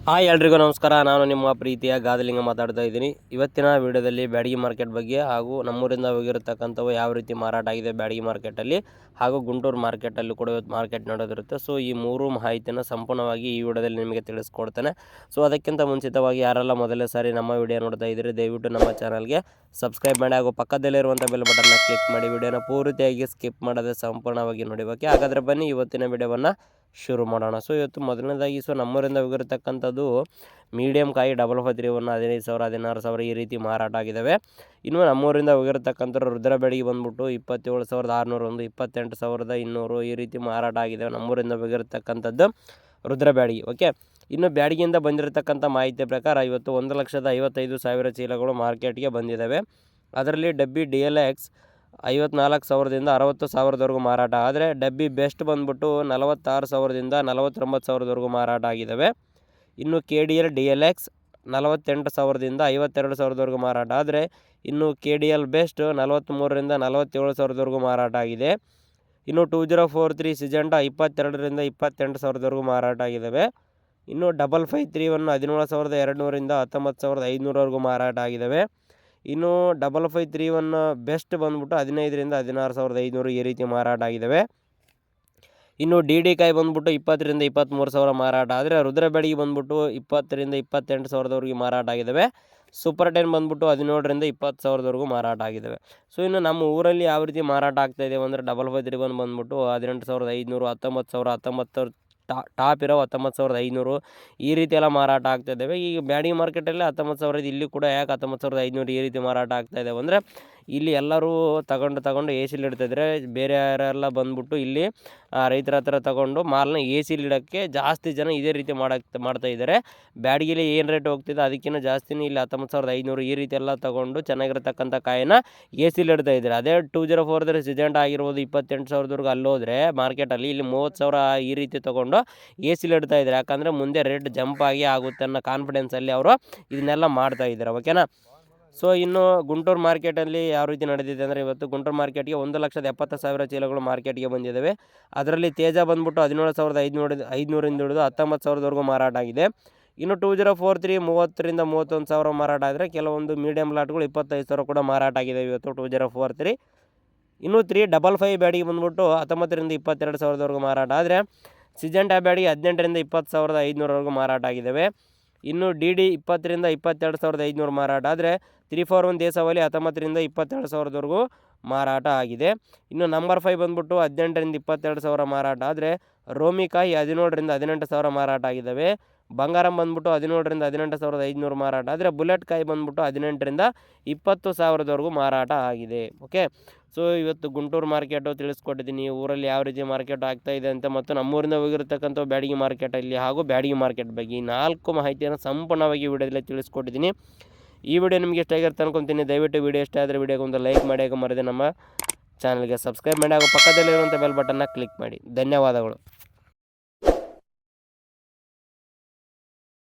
Hi ಎಲ್ರಿಗೂ ನಮಸ್ಕಾರ. ನಾನು ನಿಮ್ಮ ಪ್ರೀತಿಯ ಗಾದಲಿಂಗ ಮಾತಾಡ್ತಾ ಇದ್ದೀನಿ. ಇವತ್ತಿನ ವಿಡಿಯೋದಲ್ಲಿ ಬ್ಯಾಡಗಿ ಮಾರ್ಕೆಟ್ ಬಗ್ಗೆ ಹಾಗೂ ನಮ್ಮೂರಿಂದ ಹೋಗಿರತಕ್ಕಂಥವು ಯಾವ ರೀತಿ ಮಾರಾಟ ಆಗಿದೆ ಬ್ಯಾಡಗಿ ಮಾರ್ಕೆಟಲ್ಲಿ ಹಾಗೂ ಗುಂಟೂರು ಮಾರ್ಕೆಟಲ್ಲಿ ಕೂಡ ಇವತ್ತು ಮಾರ್ಕೆಟ್ ನಡೆದಿರುತ್ತೆ. ಸೊ ಈ ಮೂರು ಮಾಹಿತಿಯನ್ನು ಸಂಪೂರ್ಣವಾಗಿ ಈ ವಿಡಿಯೋದಲ್ಲಿ ನಿಮಗೆ ತಿಳಿಸ್ಕೊಡ್ತೇನೆ. ಸೊ ಅದಕ್ಕಿಂತ ಮುಂಚಿತವಾಗಿ ಯಾರೆಲ್ಲ ಮೊದಲನೇ ಸಾರಿ ನಮ್ಮ ವಿಡಿಯೋ ನೋಡ್ತಾ ಇದ್ದೀರಿ ದಯವಿಟ್ಟು ನಮ್ಮ ಚಾನಲ್ಗೆ ಸಬ್ಸ್ಕ್ರೈಬ್ ಮಾಡಿ ಹಾಗೂ ಪಕ್ಕದಲ್ಲಿರುವಂಥ ಬೆಲ್ ಬಟನ್ನ ಕ್ಲಿಕ್ ಮಾಡಿ ವಿಡಿಯೋನ ಪೂರ್ತಿಯಾಗಿ ಸ್ಕಿಪ್ ಮಾಡದೆ ಸಂಪೂರ್ಣವಾಗಿ ನೋಡಿ. ಓಕೆ, ಹಾಗಾದರೆ ಬನ್ನಿ ಇವತ್ತಿನ ವಿಡಿಯೋವನ್ನು ಶುರು ಮಾಡೋಣ. ಸೊ ಇವತ್ತು ಮೊದಲನೇದಾಗಿ ನಮ್ಮೂರಿಂದ ಹೋಗಿರತಕ್ಕಂಥದ್ದು ಮೀಡಿಯಮ್ ಕಾಯಿ ಡಬಲ್ 53 15,000 16,000 ಈ ರೀತಿ ಮಾರಾಟ ಆಗಿದ್ದಾವೆ. ಇನ್ನು ನಮ್ಮೂರಿಂದ ಹೋಗಿರತಕ್ಕಂಥ ರುದ್ರ ಬ್ಯಾಡಗಿ ಬಂದ್ಬಿಟ್ಟು 27,601 28,200 ಈ ರೀತಿ ಮಾರಾಟ ಆಗಿದ್ದಾವೆ ನಮ್ಮೂರಿಂದ ಹೋಗಿರತಕ್ಕಂಥದ್ದು ರುದ್ರ ಬ್ಯಾಡಗಿ. ಓಕೆ, ಇನ್ನು ಬ್ಯಾಡಗಿಯಿಂದ ಬಂದಿರತಕ್ಕಂಥ ಮಾಹಿತಿ ಪ್ರಕಾರ ಇವತ್ತು 1,55,000 ಚೀಲಗಳು ಮಾರ್ಕೆಟ್ಗೆ ಬಂದಿದ್ದಾವೆ. ಅದರಲ್ಲಿ ಡಬ್ಬಿ DLX 54,000ದಿಂದ 60,000ವರೆಗೂ ಮಾರಾಟ ಆದರೆ ಡಬ್ಬಿ ಬೆಸ್ಟ್ ಬಂದ್ಬಿಟ್ಟು 46,000ದಿಂದ 49,000ವರೆಗೂ ಮಾರಾಟ ಆಗಿದ್ದಾವೆ. ಇನ್ನು KDL DLX 48,000ದಿಂದ 52,000ವರೆಗೂ ಮಾರಾಟ ಆದರೆ ಇನ್ನು KDL ಬೆಸ್ಟ್ 43ರಿಂದ 47,000ವರೆಗೂ ಮಾರಾಟ ಆಗಿದೆ. ಇನ್ನು 2043 ಸಿಜೆಂಟಾ 22ರಿಂದ 28,000ವರೆಗೂ ಮಾರಾಟ ಆಗಿದ್ದಾವೆ. ಇನ್ನು 5531 17,200ರಿಂದ 19,500ವರೆಗೂ ಮಾರಾಟ ಆಗಿದ್ದಾವೆ. ಇನ್ನು 5531 ಬೆಸ್ಟ್ ಬಂದ್ಬಿಟ್ಟು 15ರಿಂದ 16,500 ಈ ರೀತಿ ಮಾರಾಟ ಆಗಿದ್ದಾವೆ. ಇನ್ನು DD ಕಾಯಿ ಬಂದ್ಬಿಟ್ಟು 20ರಿಂದ 23,000 ಮಾರಾಟ ಆದರೆ ರುದ್ರ ಬ್ಯಾಡಗಿ ಬಂದ್ಬಿಟ್ಟು 20ರಿಂದ 28,000ವರೆಗೂ ಮಾರಾಟ ಆಗಿದ್ದಾವೆ. ಸೂಪರ್ 10 ಬಂದ್ಬಿಟ್ಟು 17ರಿಂದ 20,000ವರೆಗೂ ಮಾರಾಟ ಆಗಿದ್ದಾವೆ. ಸೊ ಇನ್ನು ನಮ್ಮ ಊರಲ್ಲಿ ಯಾವ ರೀತಿ ಮಾರಾಟ ಆಗ್ತಾಯಿದ್ದೇವೆ ಅಂದರೆ 5531 ಬಂದ್ಬಿಟ್ಟು 18,500 19,000 19 ಟಾಪ್ ಇರೋ 19,500 ಈ ರೀತಿ ಎಲ್ಲ ಮಾರಾಟ ಆಗ್ತಾಯಿದ್ದಾವೆ. ಈಗ ಬ್ಯಾಡಗಿ ಮಾರ್ಕೆಟಲ್ಲಿ 19,000 ಇಲ್ಲಿ ಕೂಡ ಯಾಕೆ 19,500 ಈ ರೀತಿ ಮಾರಾಟ ಆಗ್ತಾಯಿದ್ದಾವೆ ಅಂದರೆ ಇಲ್ಲಿ ಎಲ್ಲರೂ ತಗೊಂಡು ಎ ಸಿಲಿ ಇಡ್ತಾಯಿದ್ದಾರೆ. ಬೇರೆ ಯಾರೆಲ್ಲ ಬಂದ್ಬಿಟ್ಟು ಇಲ್ಲಿ ರೈತರ ಹತ್ರ ತಗೊಂಡು ಮಾಲ್ನ ಎ ಸಿಲಿ ಇಡೋಕ್ಕೆ ಜಾಸ್ತಿ ಜನ ಇದೇ ರೀತಿ ಮಾಡ್ತಾಯಿದ್ದಾರೆ. ಬ್ಯಾಡಗಿಲಿ ಏನು ರೇಟ್ ಹೋಗ್ತಿದೆ ಅದಕ್ಕಿಂತ ಜಾಸ್ತಿನೇ ಇಲ್ಲಿ 19,500 ಈ ರೀತಿ ಎಲ್ಲ ತಗೊಂಡು ಚೆನ್ನಾಗಿರ್ತಕ್ಕಂಥ ಕಾಯಿನ ಎ ಸಿಲಿ ಇಡ್ತಾಯಿದ್ದಾರೆ. ಅದೇ 2043 ಸಿಜೆಂಟ್ ಆಗಿರ್ಬೋದು 28,000ವರೆಗೂ ಅಲ್ಲೋದ್ರೆ ಮಾರ್ಕೆಟಲ್ಲಿ ಇಲ್ಲಿ 30,000 ಈ ರೀತಿ ತೊಗೊಂಡು ಎ ಸಿಲಿ ಇಡ್ತಾ ಇದ್ದಾರೆ. ಯಾಕಂದರೆ ಮುಂದೆ ರೇಟ್ ಜಂಪ್ ಆಗಿ ಆಗುತ್ತೆ ಅನ್ನೋ ಕಾನ್ಫಿಡೆನ್ಸಲ್ಲಿ ಅವರು ಇದನ್ನೆಲ್ಲ ಮಾಡ್ತಾ ಇದ್ದಾರೆ. ಓಕೆನಾ. ಸೊ ಇನ್ನು ಗುಂಟೂರು ಮಾರ್ಕೆಟಲ್ಲಿ ಯಾವ ರೀತಿ ನಡೆದಿದೆ ಅಂದರೆ ಇವತ್ತು ಗುಂಟೂರು ಮಾರ್ಕೆಟ್ಗೆ 1,70,000 ಚೀಲಗಳು ಮಾರ್ಕೆಟ್ಗೆ ಬಂದಿದ್ದಾವೆ. ಅದರಲ್ಲಿ ತೇಜ ಬಂದ್ಬಿಟ್ಟು 17,500ರಿಂದ ಹಿಡಿದು 19,000ವರೆಗೂ ಮಾರಾಟ ಆಗಿದೆ. ಇನ್ನು 2043 30ರಿಂದ 31,000 ಮಾರಾಟ ಆದರೆ ಕೆಲವೊಂದು ಮೀಡಿಯಮ್ ಲಾಟ್ಗಳು 25,000 ಕೂಡ ಮಾರಾಟ ಆಗಿದೆ ಇವತ್ತು 2043. ಇನ್ನು 355 ಬ್ಯಾಡಗಿ ಬಂದ್ಬಿಟ್ಟು 19ರಿಂದ 22,000ವರೆಗೂ ಮಾರಾಟ ಆದರೆ ಸಿಜೆಂಟಾ ಬ್ಯಾಡಗಿ 18ರಿಂದ 20,500ವರೆಗೂ ಮಾರಾಟ ಆಗಿದ್ದಾವೆ. ಇನ್ನು DD 20ರಿಂದ 22,500 ಮಾರಾಟ ಆದರೆ 341 ದೇಶವಾಲಿ 19ರಿಂದ 22,000ವರೆಗೂ ಮಾರಾಟ ಆಗಿದೆ. ಇನ್ನು ನಂಬರ್ 5 ಬಂದ್ಬಿಟ್ಟು 18ರಿಂದ 22,000 ಮಾರಾಟ ಆದರೆ ರೋಮಿಕಾಯಿ 17ರಿಂದ 18,000 ಮಾರಾಟ ಆಗಿದ್ದಾವೆ. ಬಂಗಾರಂ ಬಂದ್ಬಿಟ್ಟು 17ರಿಂದ 18,500 ಮಾರಾಟ ಆದರೆ ಬುಲೆಟ್ ಕಾಯಿ ಬಂದ್ಬಿಟ್ಟು 18ರಿಂದ 20,000ವರೆಗೂ ಮಾರಾಟ ಆಗಿದೆ. ಓಕೆ, ಸೊ ಇವತ್ತು ಗುಂಟೂರು ಮಾರ್ಕೆಟು ತಿಳಿಸ್ಕೊಟ್ಟಿದ್ದೀನಿ. ಊರಲ್ಲಿ ಯಾವ ರೀತಿ ಮಾರ್ಕೆಟ್ ಆಗ್ತಾಯಿದೆ ಅಂತ ಮತ್ತು ನಮ್ಮೂರಿಂದ ಹೋಗಿರತಕ್ಕಂಥ ಬ್ಯಾಡಗಿ ಮಾರ್ಕೆಟಲ್ಲಿ ಹಾಗೂ ಬ್ಯಾಡಗಿ ಮಾರ್ಕೆಟ್ ಬಗ್ಗೆ 4 ಮಾಹಿತಿಯನ್ನು ಸಂಪೂರ್ಣವಾಗಿ ವಿಡಿಯೋದಲ್ಲಿ ತಿಳಿಸ್ಕೊಟ್ಟಿದ್ದೀನಿ. ಈ ವಿಡಿಯೋ ನಿಮಗೆ ಇಷ್ಟ ಆಗಿರುತ್ತೆ ಅನ್ಕೊತೀನಿ. ದಯವಿಟ್ಟು ವಿಡಿಯೋ ಇಷ್ಟ ಆದರೆ ವಿಡಿಯೋಗೆ ಒಂದು ಲೈಕ್ ಮಾಡಿ ಹಾಗೂ ಮರದೆ ನಮ್ಮ ಚಾನಲ್ಗೆ ಸಬ್ಸ್ಕ್ರೈಬ್ ಮಾಡಿ ಹಾಗೂ ಪಕ್ಕದಲ್ಲಿರುವಂಥ ಬೆಲ್ ಬಟನ್ನ ಕ್ಲಿಕ್ ಮಾಡಿ. ಧನ್ಯವಾದಗಳು.